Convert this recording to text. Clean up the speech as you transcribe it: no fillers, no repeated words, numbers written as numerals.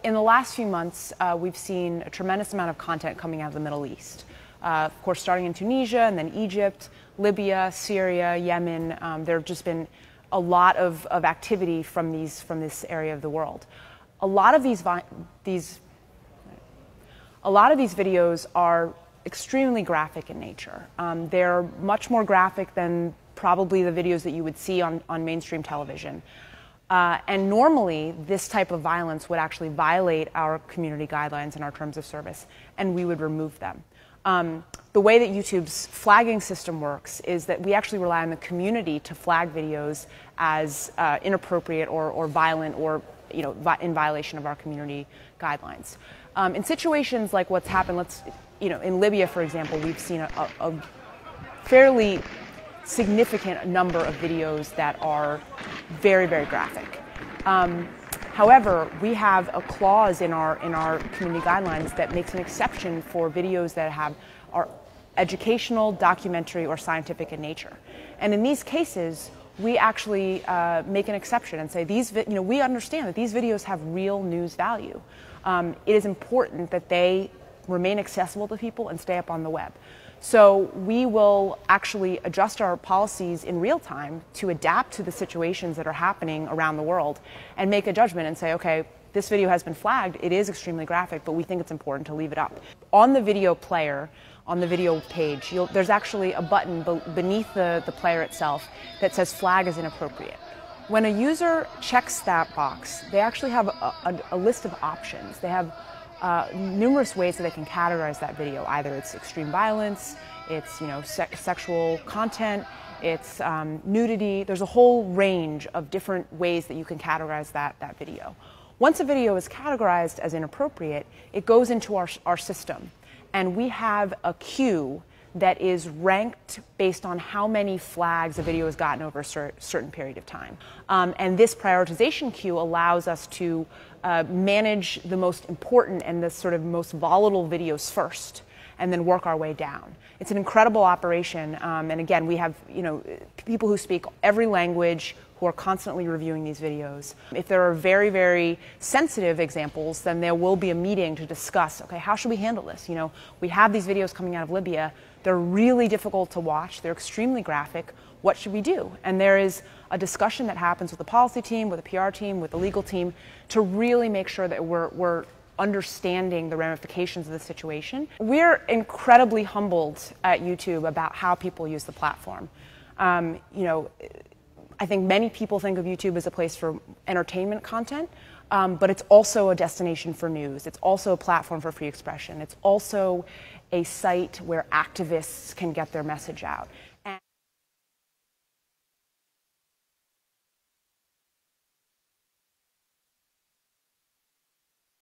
In the last few months, we've seen a tremendous amount of content coming out of the Middle East. Of course, starting in Tunisia and then Egypt, Libya, Syria, Yemen. There have just been a lot of activity from this area of the world. A lot of these videos are extremely graphic in nature. They're much more graphic than probably the videos that you would see on mainstream television. And normally, this type of violence would actually violate our community guidelines and our terms of service, and we would remove them. The way that YouTube's flagging system works is that we actually rely on the community to flag videos as inappropriate or violent or in violation of our community guidelines. In situations like what's happened, in Libya, for example, we've seen a fairly significant number of videos that are very, very graphic. However, we have a clause in our community guidelines that makes an exception for videos that are educational, documentary, or scientific in nature. And in these cases, we actually make an exception and say we understand that these videos have real news value. It is important that they remain accessible to people and stay up on the web. So we will actually adjust our policies in real time to adapt to the situations that are happening around the world and make a judgment and say, okay, this video has been flagged, it is extremely graphic, but we think it's important to leave it up. On the video player, on the video page, there's actually a button beneath the player itself that says flag is inappropriate. When a user checks that box, they actually have a list of options. They have numerous ways that they can categorize that video. Either it's extreme violence, it's sexual content, it's nudity. There's a whole range of different ways that you can categorize that video. Once a video is categorized as inappropriate, it goes into our system, and we have a queue that is ranked based on how many flags a video has gotten over a certain period of time. And this prioritization queue allows us to manage the most important and the sort of most volatile videos first, and then work our way down. It's an incredible operation, and again, we have people who speak every language who are constantly reviewing these videos. If there are very, very sensitive examples, then there will be a meeting to discuss, okay, how should we handle this? We have these videos coming out of Libya. They're really difficult to watch. They're extremely graphic. What should we do? And there is a discussion that happens with the policy team, with the PR team, with the legal team, to really make sure that we're understanding the ramifications of the situation. We're incredibly humbled at YouTube about how people use the platform. I think many people think of YouTube as a place for entertainment content, but it's also a destination for news. It's also a platform for free expression. It's also a site where activists can get their message out.